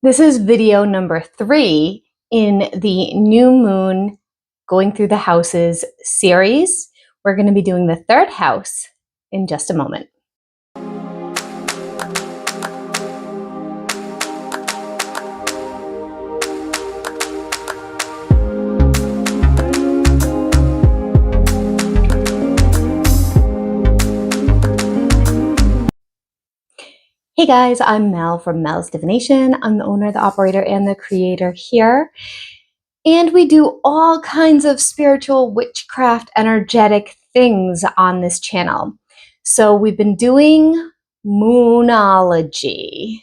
This is video number 3 in the new moon going through the houses series. We're going to be doing the third house in just a moment. Hey guys, I'm Mel from Melsdivination. I'm the owner, the operator, and the creator here. And we do all kinds of spiritual witchcraft, energetic things on this channel. So we've been doing Moonology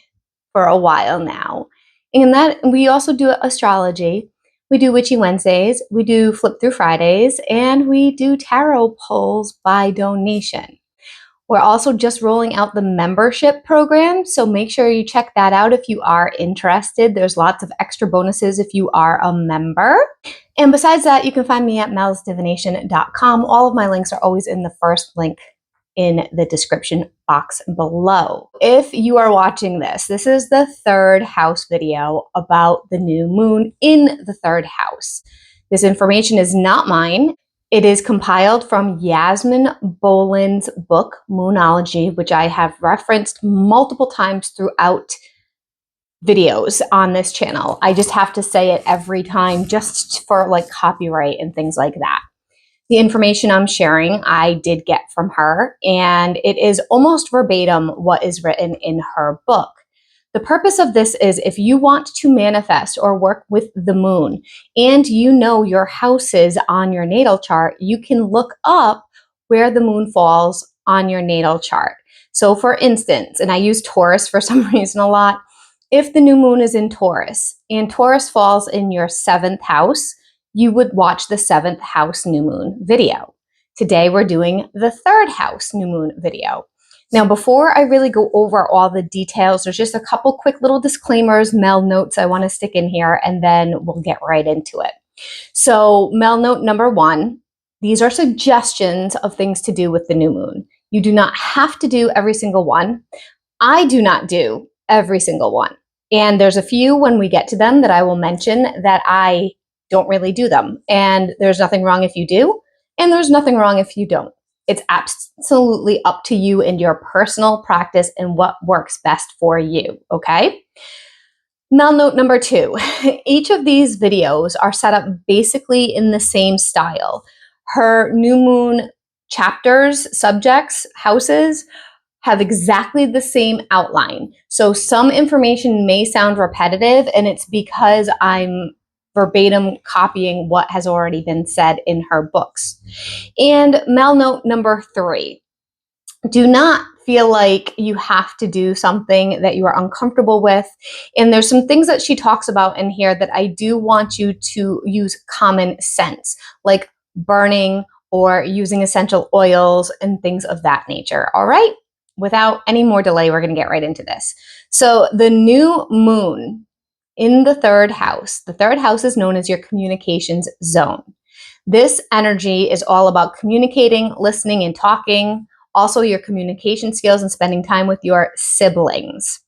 for a while now. And that we also do astrology. We do Witchy Wednesdays, we do Flip Through Fridays, and we do tarot pulls by donation. We're also just rolling out the membership program, so make sure you check that out if you are interested. There's lots of extra bonuses if you are a member. And besides that, you can find me at melsdivination.com. All of my links are always in the first link in the description box below. If you are watching this, this is the third house video about the new moon in the third house. This information is not mine. It is compiled from Yasmin Boland's book, Moonology, which I have referenced multiple times throughout videos on this channel. I just have to say it every time just for like copyright and things like that. The information I'm sharing, I did get from her, and it is almost verbatim what is written in her book. The purpose of this is if you want to manifest or work with the moon and you know your houses on your natal chart, you can look up where the moon falls on your natal chart. So for instance, and I use Taurus for some reason a lot, if the new moon is in Taurus and Taurus falls in your 7th house, you would watch the 7th house new moon video. Today we're doing the 3rd house new moon video. Now, before I really go over all the details, there's just a couple quick little disclaimers, Mel notes I want to stick in here, and then we'll get right into it. So Mel note number 1, these are suggestions of things to do with the new moon. You do not have to do every single one. I do not do every single one. And there's a few when we get to them that I will mention that I don't really do them. And there's nothing wrong if you do, and there's nothing wrong if you don't. It's absolutely up to you and your personal practice and what works best for you, okay? Mel note number 2, each of these videos are set up basically in the same style. Her new moon chapters, subjects, houses have exactly the same outline. So some information may sound repetitive, and it's because I'm verbatim copying what has already been said in her books. And Mel note number 3, do not feel like you have to do something that you are uncomfortable with. And there's some things that she talks about in here that I do want you to use common sense, like burning or using essential oils and things of that nature. All right, without any more delay, we're going to get right into this. So the new moon in the 3rd house. The 3rd house is known as your communications zone. This energy is all about communicating, listening, and talking. Also your communication skills and spending time with your siblings.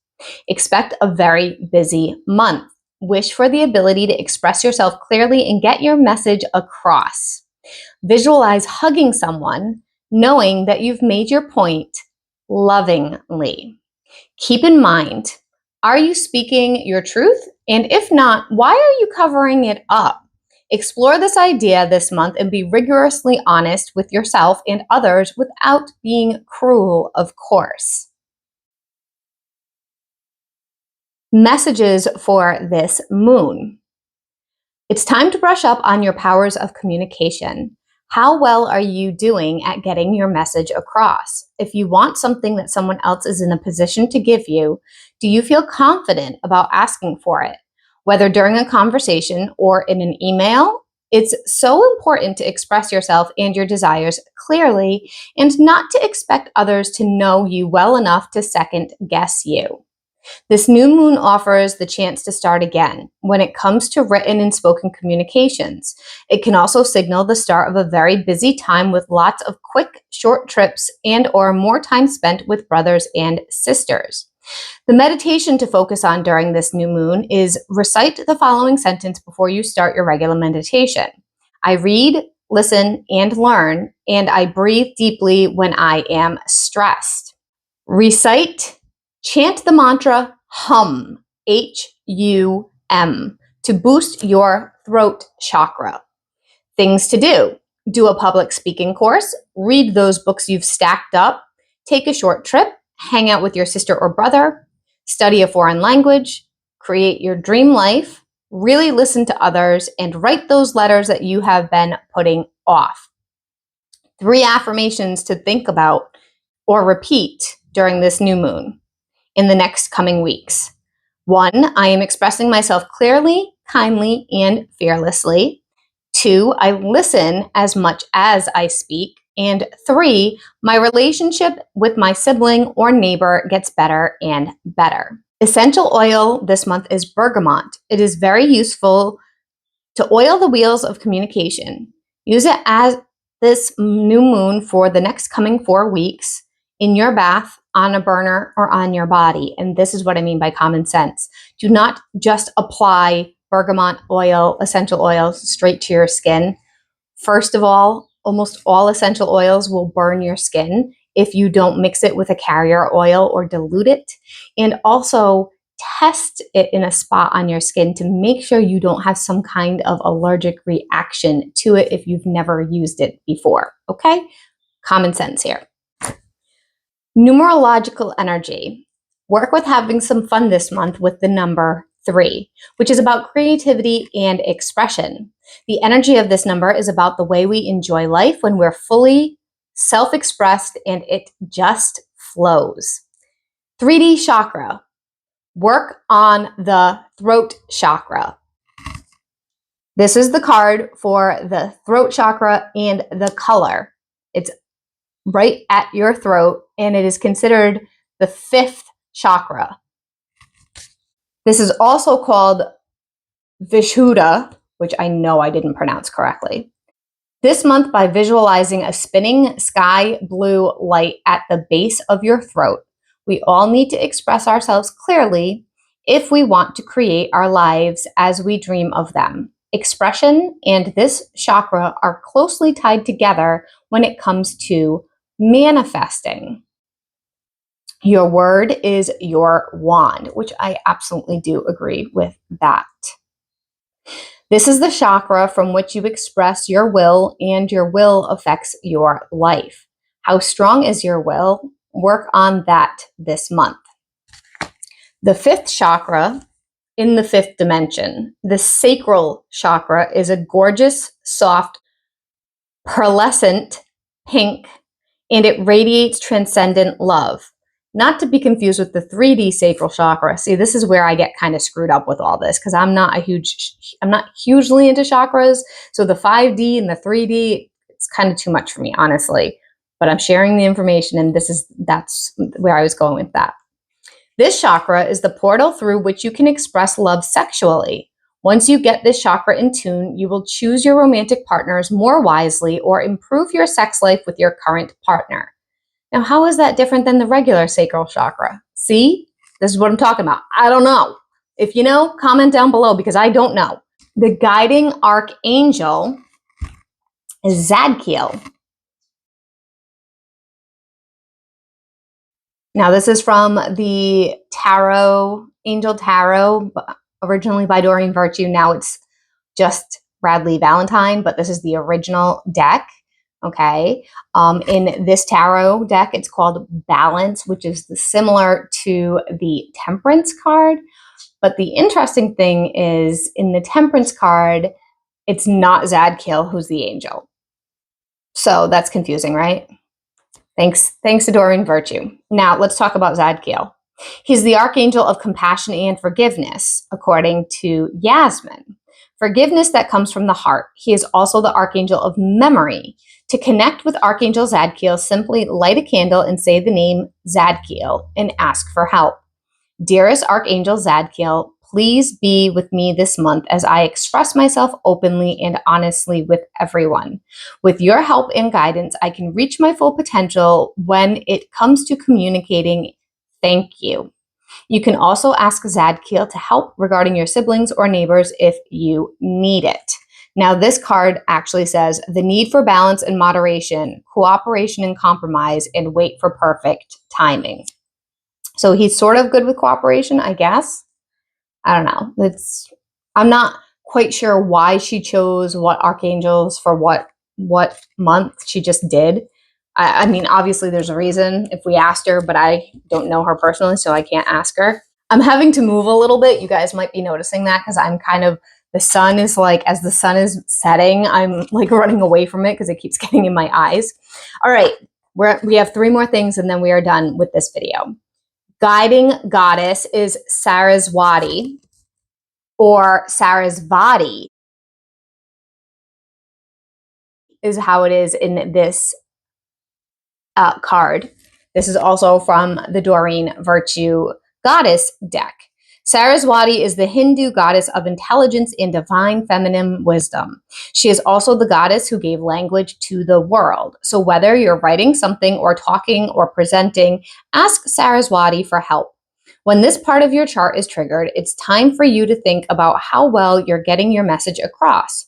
Expect a very busy month. Wish for the ability to express yourself clearly and get your message across. Visualize hugging someone, knowing that you've made your point lovingly. Keep in mind, are you speaking your truth? And if not, why are you covering it up? Explore this idea this month and be rigorously honest with yourself and others without being cruel, of course. Messages for this moon. It's time to brush up on your powers of communication. How well are you doing at getting your message across? If you want something that someone else is in a position to give you, do you feel confident about asking for it? Whether during a conversation or in an email, it's so important to express yourself and your desires clearly and not to expect others to know you well enough to second guess you. This new moon offers the chance to start again when it comes to written and spoken communications. It can also signal the start of a very busy time with lots of quick, short trips and or more time spent with brothers and sisters. The meditation to focus on during this new moon is recite the following sentence before you start your regular meditation. I read, listen, and learn, and I breathe deeply when I am stressed. Recite, chant the mantra hum, H-U-M, to boost your throat chakra. Things to do. Do a public speaking course, read those books you've stacked up, take a short trip, hang out with your sister or brother, study a foreign language, create your dream life, really listen to others, and write those letters that you have been putting off. 3 affirmations to think about or repeat during this new moon in the next coming weeks. 1, I am expressing myself clearly, kindly, and fearlessly. 2, I listen as much as I speak. And 3, my relationship with my sibling or neighbor gets better and better. Essential oil this month is bergamot. It is very useful to oil the wheels of communication. Use it as this new moon for the next coming 4 weeks in your bath, on a burner, or on your body. And this is what I mean by common sense. Do not just apply bergamot oil, essential oils straight to your skin. First of all, almost all essential oils will burn your skin if you don't mix it with a carrier oil or dilute it. And also test it in a spot on your skin to make sure you don't have some kind of allergic reaction to it if you've never used it before. Okay? Common sense here. Numerological energy. Work with having some fun this month with the number 3, which is about creativity and expression. The energy of this number is about the way we enjoy life when we're fully self-expressed and it just flows. 3D chakra. Work on the throat chakra. This is the card for the throat chakra and the color. It's right at your throat, and it is considered the 5th chakra. This is also called Vishuddha, which I know I didn't pronounce correctly. This month, by visualizing a spinning sky blue light at the base of your throat, we all need to express ourselves clearly if we want to create our lives as we dream of them. Expression and this chakra are closely tied together when it comes to manifesting. Your word is your wand, which I absolutely do agree with that. This is the chakra from which you express your will, and your will affects your life. How strong is your will? Work on that this month. The 5th chakra in the 5th dimension, the sacral chakra, is a gorgeous, soft, pearlescent pink, and it radiates transcendent love. Not to be confused with the 3D sacral chakra. See, this is where I get kind of screwed up with all this because I'm not hugely into chakras. So the 5D and the 3D, it's kind of too much for me, honestly. But I'm sharing the information, and that's where I was going with that. This chakra is the portal through which you can express love sexually. Once you get this chakra in tune, you will choose your romantic partners more wisely or improve your sex life with your current partner. Now, how is that different than the regular sacral chakra? See, this is what I'm talking about. I don't know. If you know, comment down below because I don't know. The guiding archangel is Zadkiel. Now, this is from the Tarot, Angel Tarot, originally by Doreen Virtue. Now it's just Bradley Valentine, but this is the original deck. Okay. In this tarot deck, it's called Balance, which is similar to the Temperance card. But the interesting thing is, in the Temperance card, it's not Zadkiel who's the angel. So that's confusing, right? Thanks to Doreen Virtue. Now let's talk about Zadkiel. He's the archangel of compassion and forgiveness, according to Yasmin. Forgiveness that comes from the heart. He is also the archangel of memory. To connect with Archangel Zadkiel, simply light a candle and say the name Zadkiel and ask for help. Dearest Archangel Zadkiel, please be with me this month as I express myself openly and honestly with everyone. With your help and guidance, I can reach my full potential when it comes to communicating. Thank you. You can also ask Zadkiel to help regarding your siblings or neighbors if you need it. Now, this card actually says the need for balance and moderation, cooperation and compromise, and wait for perfect timing. So he's sort of good with cooperation, I guess. I don't know. I'm not quite sure why she chose what archangels for what month. She just did. I mean, obviously there's a reason if we asked her, but I don't know her personally, so I can't ask her. I'm having to move a little bit. You guys might be noticing that because I'm kind of, the sun is like, as the sun is setting, I'm like running away from it because it keeps getting in my eyes. All right, we have 3 more things and then we are done with this video. Guiding goddess is Saraswati or Sarasvati is how it is in this card. This is also from the Doreen Virtue Goddess deck. Saraswati is the Hindu goddess of intelligence and divine feminine wisdom. She is also the goddess who gave language to the world. So whether you're writing something or talking or presenting, ask Saraswati for help. When this part of your chart is triggered, it's time for you to think about how well you're getting your message across,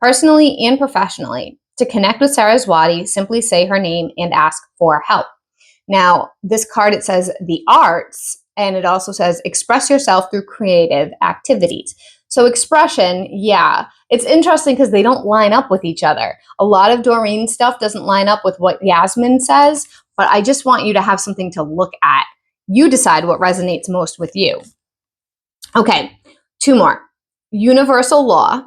personally and professionally. To connect with Saraswati, simply say her name and ask for help. Now, this card, it says the arts, and it also says express yourself through creative activities. So expression, yeah, it's interesting because they don't line up with each other. A lot of Doreen stuff doesn't line up with what Yasmin says, but I just want you to have something to look at. You decide what resonates most with you. Okay, 2 more. Universal law.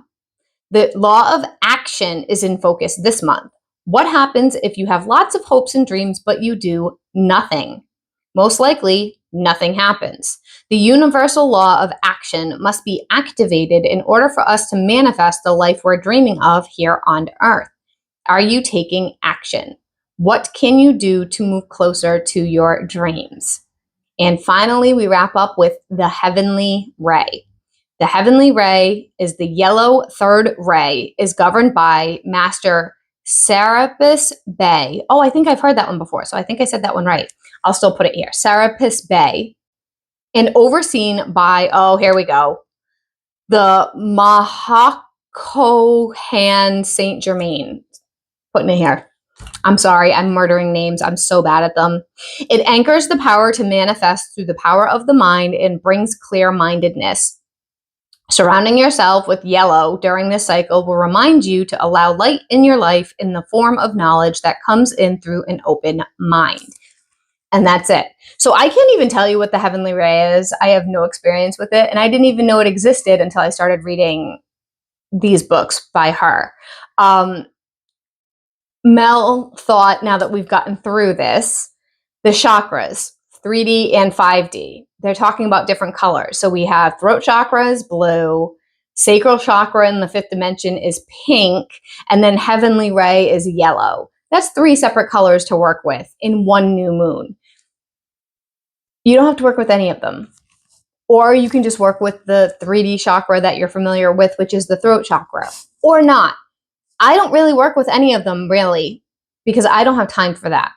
The law of action is in focus this month. What happens if you have lots of hopes and dreams, but you do nothing? Most likely, nothing happens. The universal law of action must be activated in order for us to manifest the life we're dreaming of here on Earth. Are you taking action? What can you do to move closer to your dreams? And finally, we wrap up with the heavenly ray. The heavenly ray is the yellow 3rd ray, is governed by Master Serapis Bey. Oh, I think I've heard that one before, so I think I said that one right. I'll still put it here. Serapis Bey. And overseen by, oh, here we go, the Mahakohan Saint Germain. Putting it here. I'm sorry, I'm murdering names. I'm so bad at them. It anchors the power to manifest through the power of the mind and brings clear-mindedness. Surrounding yourself with yellow during this cycle will remind you to allow light in your life in the form of knowledge that comes in through an open mind. And that's it. So I can't even tell you what the heavenly ray is. I have no experience with it. And I didn't even know it existed until I started reading these books by her. Mel thought, now that we've gotten through this, the chakras, 3D and 5D, they're talking about different colors. So we have throat chakra is blue, sacral chakra in the 5th dimension is pink, and then heavenly ray is yellow. That's 3 separate colors to work with in one new moon. You don't have to work with any of them. Or you can just work with the 3D chakra that you're familiar with, which is the throat chakra, or not. I don't really work with any of them, really, because I don't have time for that.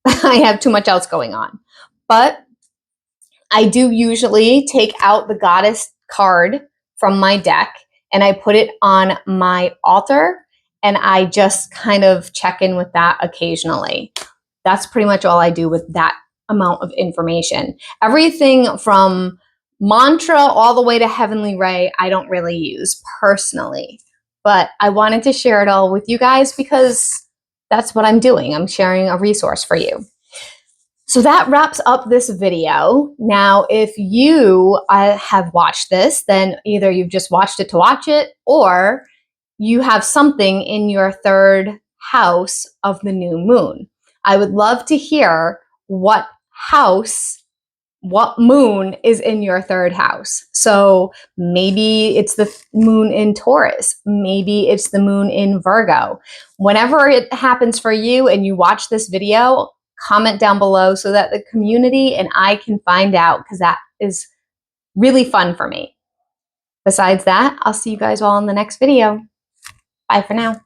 I have too much else going on. But I do usually take out the goddess card from my deck and I put it on my altar and I just kind of check in with that occasionally. That's pretty much all I do with that amount of information. Everything from mantra all the way to heavenly ray, I don't really use personally. But I wanted to share it all with you guys because that's what I'm doing. I'm sharing a resource for you. So that wraps up this video. Now, if you have watched this, then either you've just watched it to watch it, or you have something in your 3rd house of the new moon. I would love to hear what moon is in your 3rd house. So maybe it's the moon in Taurus. Maybe it's the moon in Virgo. Whenever it happens for you and you watch this video, comment down below so that the community and I can find out, because that is really fun for me. Besides that, I'll see you guys all in the next video. Bye for now.